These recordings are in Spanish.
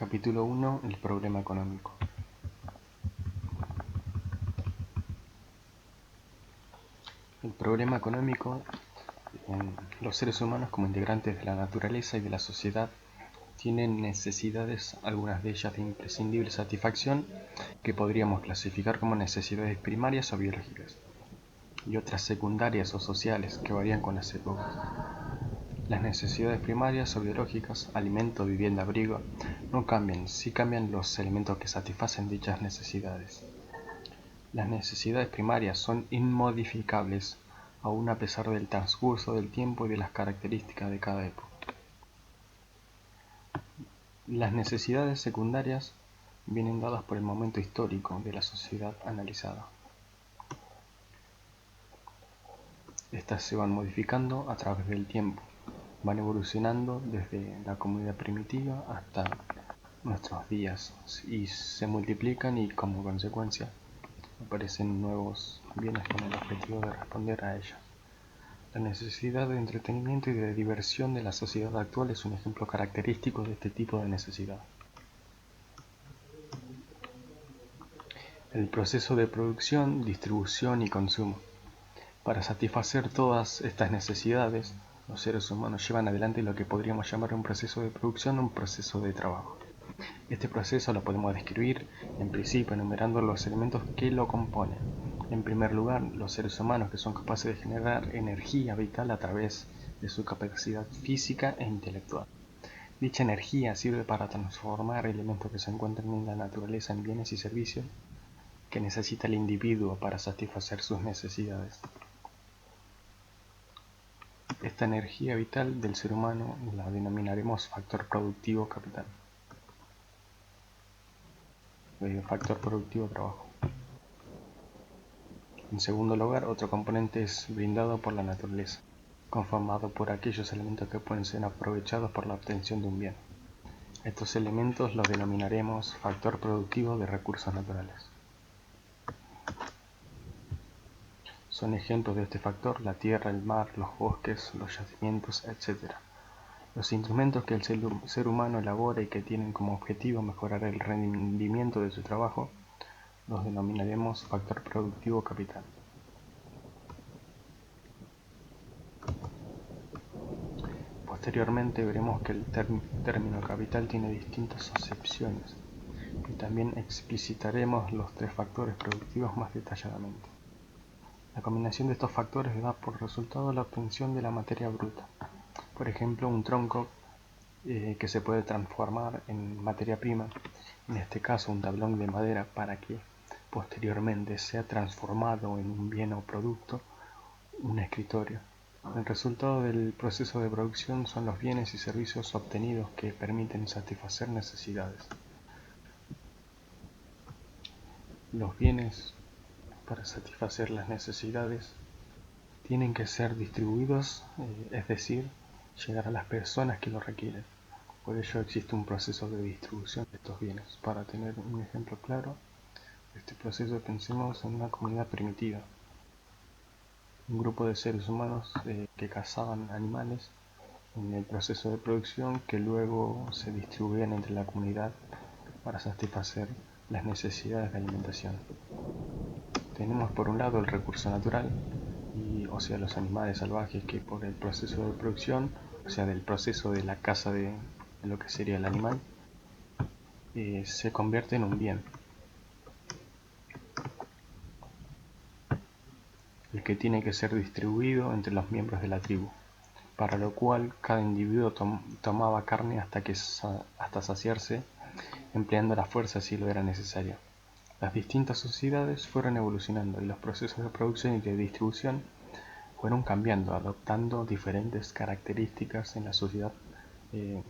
Capítulo 1. El problema económico. El problema económico, los seres humanos como integrantes de la naturaleza y de la sociedad tienen necesidades, algunas de ellas de imprescindible satisfacción, que podríamos clasificar como necesidades primarias o biológicas, y otras secundarias o sociales que varían con las épocas. Las necesidades primarias o biológicas, alimento, vivienda, abrigo, no cambian, sí cambian los elementos que satisfacen dichas necesidades. Las necesidades primarias son inmodificables, aun a pesar del transcurso del tiempo y de las características de cada época. Las necesidades secundarias vienen dadas por el momento histórico de la sociedad analizada. Estas se van modificando a través del tiempo, van evolucionando desde la comunidad primitiva hasta nuestros días y se multiplican, y como consecuencia aparecen nuevos bienes con el objetivo de responder a ellas. La necesidad de entretenimiento y de diversión de la sociedad actual es un ejemplo característico de este tipo de necesidad. El proceso de producción, distribución y consumo. Para satisfacer todas estas necesidades, los seres humanos llevan adelante lo que podríamos llamar un proceso de producción o un proceso de trabajo. Este proceso lo podemos describir, en principio, enumerando los elementos que lo componen. En primer lugar, los seres humanos, que son capaces de generar energía vital a través de su capacidad física e intelectual. Dicha energía sirve para transformar elementos que se encuentran en la naturaleza en bienes y servicios que necesita el individuo para satisfacer sus necesidades. Esta energía vital del ser humano la denominaremos factor productivo capital. Factor productivo trabajo. En segundo lugar, otro componente es brindado por la naturaleza, conformado por aquellos elementos que pueden ser aprovechados por la obtención de un bien. Estos elementos los denominaremos factor productivo de recursos naturales. Son ejemplos de este factor la tierra, el mar, los bosques, los yacimientos, etc. Los instrumentos que el ser humano elabora y que tienen como objetivo mejorar el rendimiento de su trabajo los denominaremos factor productivo capital. Posteriormente veremos que el término capital tiene distintas acepciones y también explicitaremos los tres factores productivos más detalladamente. La combinación de estos factores da por resultado la obtención de la materia bruta. Por ejemplo, un tronco que se puede transformar en materia prima, en este caso un tablón de madera, para que posteriormente sea transformado en un bien o producto, un escritorio. El resultado del proceso de producción son los bienes y servicios obtenidos que permiten satisfacer necesidades. Los bienes, para satisfacer las necesidades, tienen que ser distribuidos, es decir, llegar a las personas que lo requieren. Por ello existe un proceso de distribución de estos bienes. Para tener un ejemplo claro de este proceso, pensemos en una comunidad primitiva. Un grupo de seres humanos que cazaban animales en el proceso de producción, que luego se distribuían entre la comunidad para satisfacer las necesidades de alimentación. Tenemos por un lado el recurso natural, o sea, los animales salvajes que por el proceso de producción, o sea, del proceso de la caza de lo que sería el animal, se convierte en un bien, el que tiene que ser distribuido entre los miembros de la tribu, para lo cual cada individuo tomaba carne hasta saciarse, empleando la fuerza si lo era necesario. Las distintas sociedades fueron evolucionando y los procesos de producción y de distribución fueron cambiando, adoptando diferentes características en la sociedad, En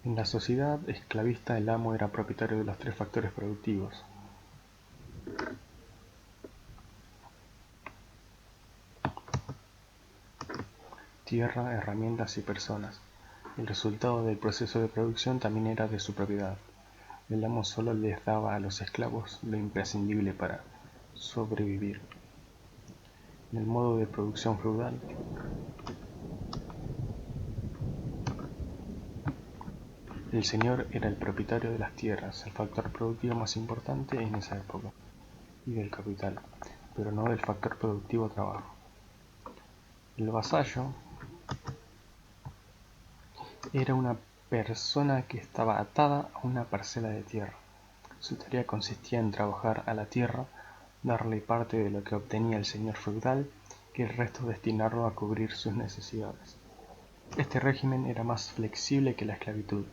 la sociedad esclavista, el amo era propietario de los tres factores productivos: tierra, herramientas y personas. El resultado del proceso de producción también era de su propiedad. El amo solo les daba a los esclavos lo imprescindible para sobrevivir. En el modo de producción feudal, El señor era el propietario de las tierras, el factor productivo más importante en esa época, y del capital, pero no del factor productivo trabajo. El vasallo era una persona que estaba atada a una parcela de tierra. Su tarea consistía en trabajar a la tierra, darle parte de lo que obtenía el señor feudal y el resto destinarlo a cubrir sus necesidades. Este régimen era más flexible que la esclavitud.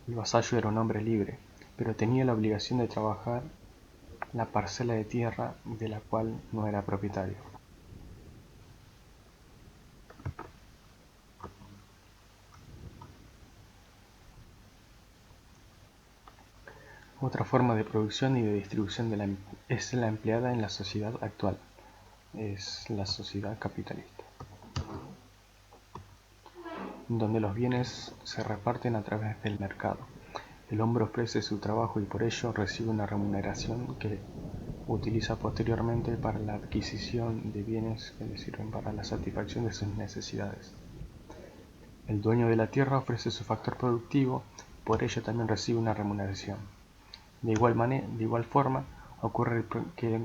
El vasallo era un hombre libre, pero tenía la obligación de trabajar la parcela de tierra de la cual no era propietario. Otra forma de producción y de distribución es la empleada en la sociedad actual, es la sociedad capitalista, donde los bienes se reparten a través del mercado. El hombre ofrece su trabajo y por ello recibe una remuneración que utiliza posteriormente para la adquisición de bienes que le sirven para la satisfacción de sus necesidades. El dueño de la tierra ofrece su factor productivo, por ello también recibe una remuneración. De igual forma, ocurre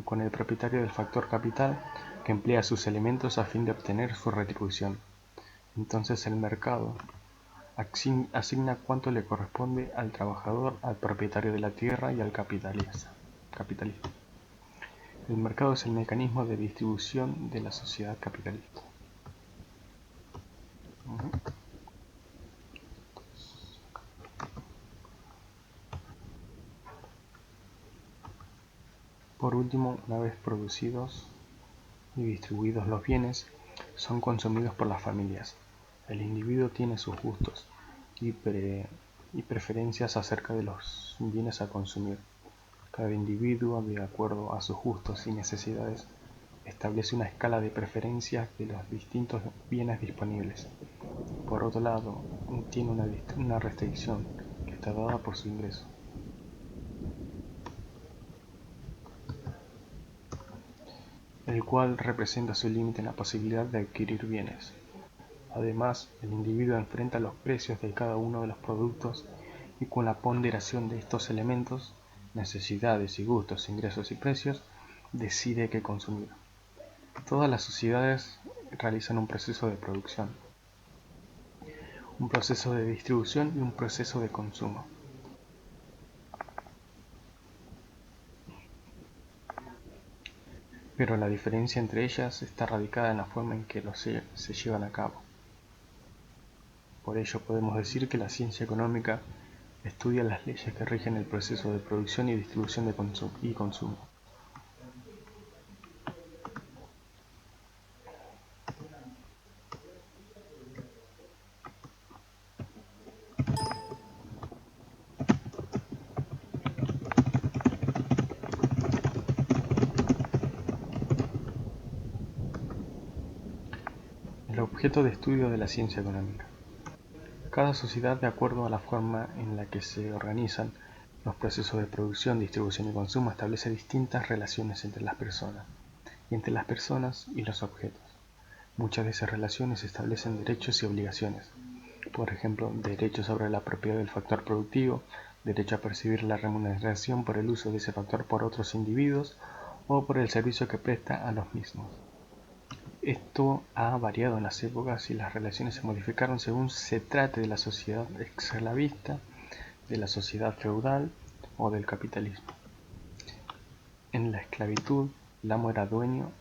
con el propietario del factor capital, que emplea sus elementos a fin de obtener su retribución. Entonces el mercado asigna cuánto le corresponde al trabajador, al propietario de la tierra y al capitalista. El mercado es el mecanismo de distribución de la sociedad capitalista. Por último, una vez producidos y distribuidos los bienes, son consumidos por las familias. El individuo tiene sus gustos y preferencias acerca de los bienes a consumir. Cada individuo, de acuerdo a sus gustos y necesidades, establece una escala de preferencias de los distintos bienes disponibles. Por otro lado, tiene una restricción que está dada por su ingreso, el cual representa su límite en la posibilidad de adquirir bienes. Además, el individuo enfrenta los precios de cada uno de los productos y con la ponderación de estos elementos, necesidades y gustos, ingresos y precios, decide qué consumir. Todas las sociedades realizan un proceso de producción, un proceso de distribución y un proceso de consumo. Pero la diferencia entre ellas está radicada en la forma en que se llevan a cabo. Por ello podemos decir que la ciencia económica estudia las leyes que rigen el proceso de producción y distribución y consumo. El objeto de estudio de la ciencia económica. Cada sociedad, de acuerdo a la forma en la que se organizan los procesos de producción, distribución y consumo, establece distintas relaciones entre las personas y entre las personas y los objetos. Muchas de esas relaciones establecen derechos y obligaciones. Por ejemplo, derecho sobre la propiedad del factor productivo, derecho a percibir la remuneración por el uso de ese factor por otros individuos o por el servicio que presta a los mismos. Esto ha variado en las épocas y las relaciones se modificaron según se trate de la sociedad esclavista, de la sociedad feudal o del capitalismo. En la esclavitud, el amo era dueño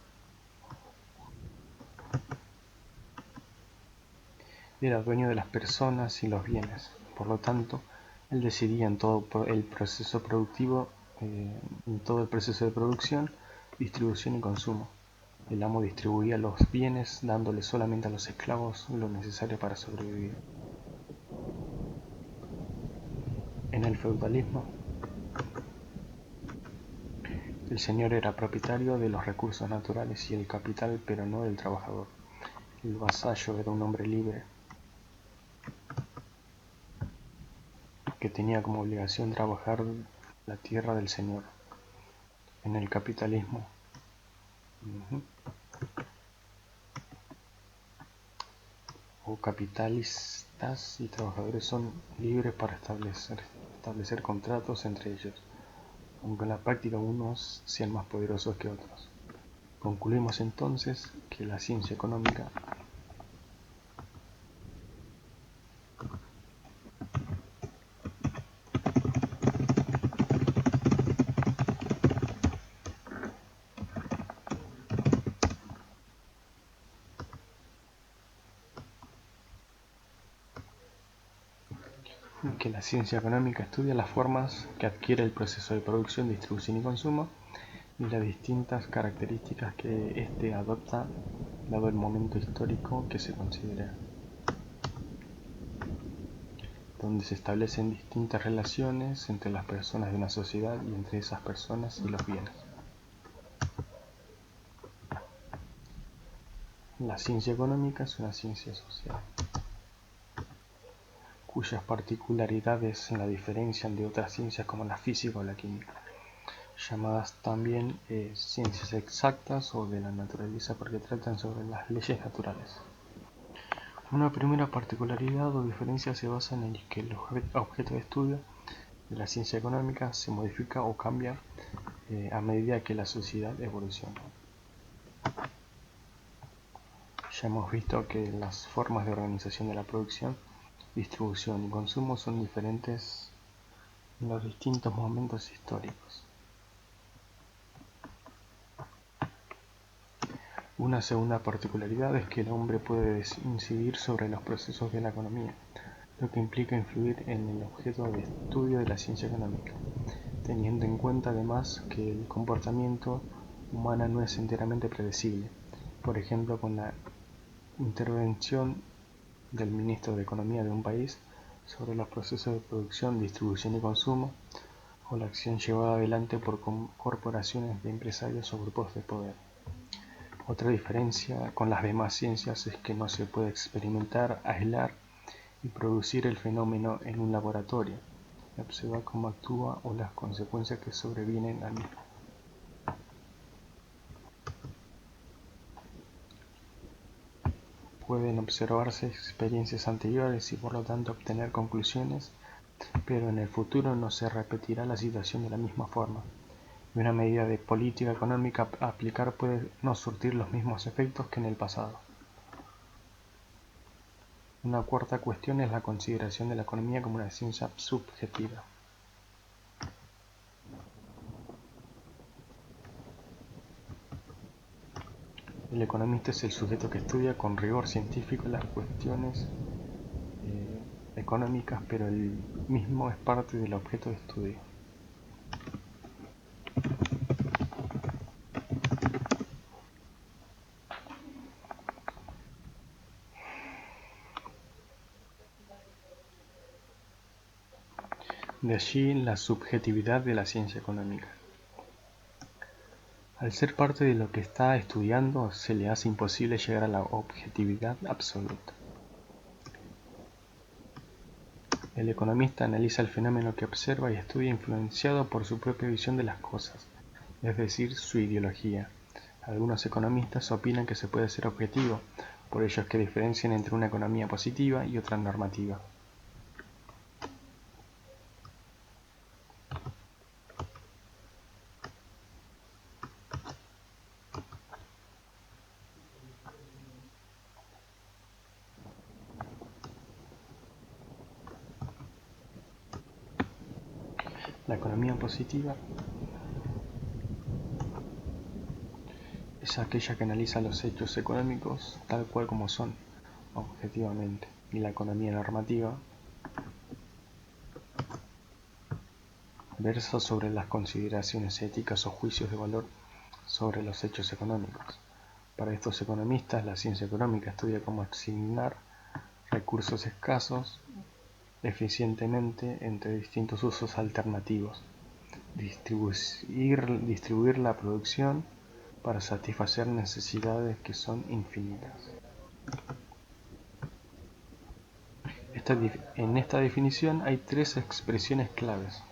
de las personas y los bienes. Por lo tanto, él decidía en todo el proceso productivo, en todo el proceso de producción, distribución y consumo. El amo distribuía los bienes dándole solamente a los esclavos lo necesario para sobrevivir. En el feudalismo, el señor era propietario de los recursos naturales y el capital, pero no del trabajador. El vasallo era un hombre libre que tenía como obligación trabajar la tierra del señor. En el capitalismo, o Las y trabajadores son libres para establecer contratos entre ellos, aunque en la práctica unos sean más poderosos que otros. Concluimos entonces que la ciencia económica estudia las formas que adquiere el proceso de producción, distribución y consumo y las distintas características que éste adopta dado el momento histórico que se considera, donde se establecen distintas relaciones entre las personas de una sociedad y entre esas personas y los bienes. La ciencia económica es una ciencia social, cuyas particularidades la diferencian de otras ciencias como la física o la química, llamadas también ciencias exactas o de la naturaleza porque tratan sobre las leyes naturales. Una primera particularidad o diferencia se basa en el que el objeto de estudio de la ciencia económica se modifica o cambia a medida que la sociedad evoluciona. Ya hemos visto que las formas de organización de la producción, distribución y consumo son diferentes en los distintos momentos históricos. Una segunda particularidad es que el hombre puede incidir sobre los procesos de la economía, lo que implica influir en el objeto de estudio de la ciencia económica, teniendo en cuenta además que el comportamiento humano no es enteramente predecible. Por ejemplo, con la intervención del ministro de Economía de un país sobre los procesos de producción, distribución y consumo, o la acción llevada adelante por corporaciones de empresarios o grupos de poder. Otra diferencia con las demás ciencias es que no se puede experimentar, aislar y producir el fenómeno en un laboratorio, y observar cómo actúa o las consecuencias que sobrevienen al mismo. Pueden observarse experiencias anteriores y por lo tanto obtener conclusiones, pero en el futuro no se repetirá la situación de la misma forma, y una medida de política económica a aplicar puede no surtir los mismos efectos que en el pasado. Una cuarta cuestión es la consideración de la economía como una ciencia subjetiva. El economista es el sujeto que estudia con rigor científico las cuestiones económicas, pero él mismo es parte del objeto de estudio. De allí la subjetividad de la ciencia económica. Al ser parte de lo que está estudiando, se le hace imposible llegar a la objetividad absoluta. El economista analiza el fenómeno que observa y estudia influenciado por su propia visión de las cosas, es decir, su ideología. Algunos economistas opinan que se puede ser objetivo, por ello es que diferencian entre una economía positiva y otra normativa. La economía positiva es aquella que analiza los hechos económicos tal cual como son, objetivamente, y la economía normativa versa sobre las consideraciones éticas o juicios de valor sobre los hechos económicos. Para estos economistas, la ciencia económica estudia cómo asignar recursos escasos eficientemente entre distintos usos alternativos, distribuir la producción para satisfacer necesidades que son infinitas. En esta definición hay tres expresiones claves.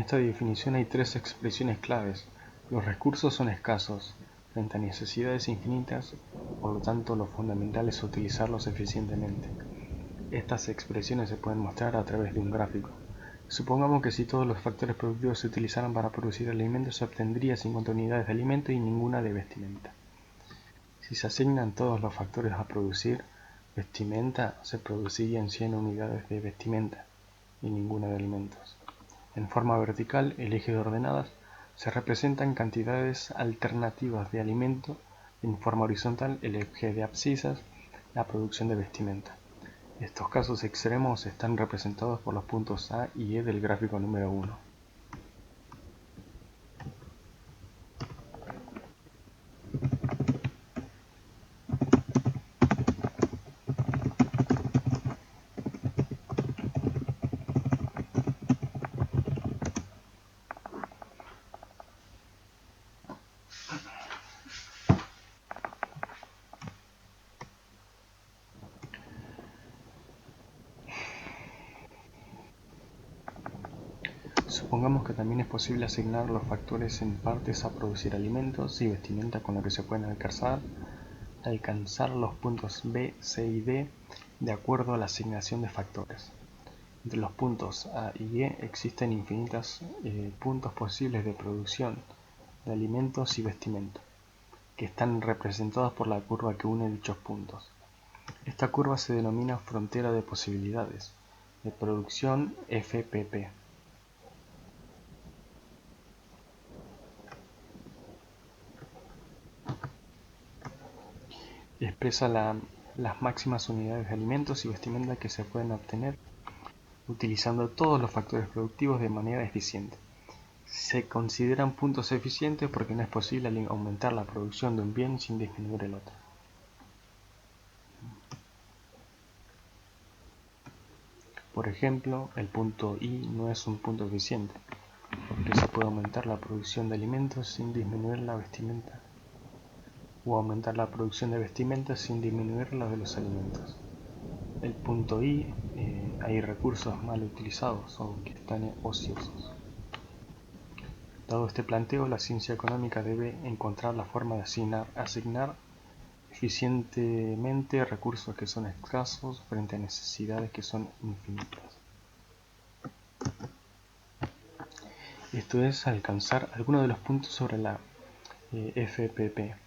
esta definición hay tres expresiones claves. Los recursos son escasos, frente a necesidades infinitas, por lo tanto lo fundamental es utilizarlos eficientemente. Estas expresiones se pueden mostrar a través de un gráfico. Supongamos que si todos los factores productivos se utilizaran para producir alimentos, se obtendría 50 unidades de alimento y ninguna de vestimenta. Si se asignan todos los factores a producir vestimenta, se producirían 100 unidades de vestimenta y ninguna de alimentos. En forma vertical, el eje de ordenadas, se representan cantidades alternativas de alimento. En forma horizontal, el eje de abscisas, la producción de vestimenta. Estos casos extremos están representados por los puntos A y E del gráfico número 1. Supongamos que también es posible asignar los factores en partes a producir alimentos y vestimenta, con lo que se pueden alcanzar los puntos B, C y D de acuerdo a la asignación de factores. Entre los puntos A y E existen infinitos puntos posibles de producción de alimentos y vestimenta, que están representados por la curva que une dichos puntos. Esta curva se denomina frontera de posibilidades de producción FPP. Expresa las máximas unidades de alimentos y vestimenta que se pueden obtener utilizando todos los factores productivos de manera eficiente. Se consideran puntos eficientes porque no es posible aumentar la producción de un bien sin disminuir el otro. Por ejemplo, el punto I no es un punto eficiente, porque se puede aumentar la producción de alimentos sin disminuir la vestimenta, o aumentar la producción de vestimenta sin disminuir la de los alimentos. El punto I, hay recursos mal utilizados o que están ociosos. Dado este planteo, la ciencia económica debe encontrar la forma de asignar eficientemente recursos que son escasos frente a necesidades que son infinitas. Esto es alcanzar algunos de los puntos sobre la FPP.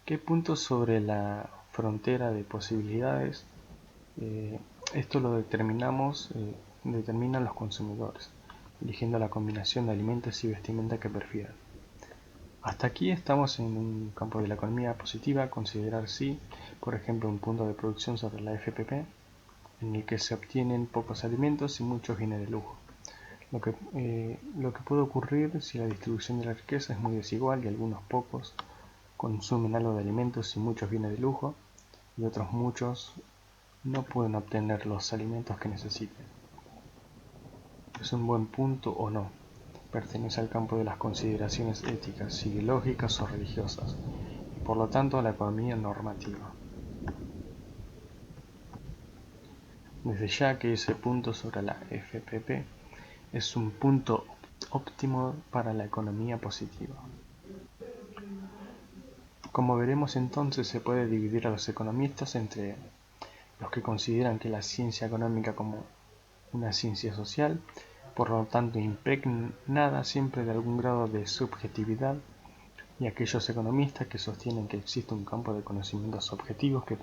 ¿Qué puntos sobre la frontera de posibilidades? Esto lo determinan los consumidores, eligiendo la combinación de alimentos y vestimenta que prefieran. Hasta aquí estamos en un campo de la economía positiva, considerar sí, por ejemplo, un punto de producción sobre la FPP, en el que se obtienen pocos alimentos y muchos bienes de lujo. Lo que puede ocurrir si la distribución de la riqueza es muy desigual y algunos pocos consumen algo de alimentos y muchos bienes de lujo, y otros muchos no pueden obtener los alimentos que necesiten. ¿Es un buen punto o no? Pertenece al campo de las consideraciones éticas, ideológicas o religiosas, y por lo tanto a la economía normativa. Desde ya que ese punto sobre la FPP es un punto óptimo para la economía positiva. Como veremos entonces, se puede dividir a los economistas entre los que consideran que la ciencia económica como una ciencia social, por lo tanto impregnada siempre de algún grado de subjetividad, y aquellos economistas que sostienen que existe un campo de conocimientos objetivos que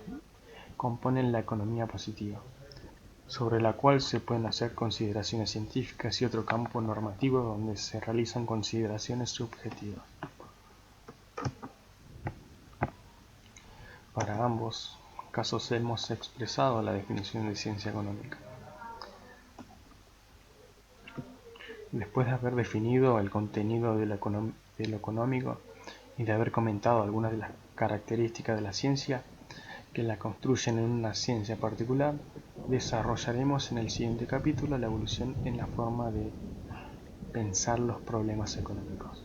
componen la economía positiva, sobre la cual se pueden hacer consideraciones científicas, y otro campo normativo donde se realizan consideraciones subjetivas. Para ambos casos hemos expresado la definición de ciencia económica. Después de haber definido el contenido de lo económico y de haber comentado algunas de las características de la ciencia que la construyen en una ciencia particular, desarrollaremos en el siguiente capítulo la evolución en la forma de pensar los problemas económicos.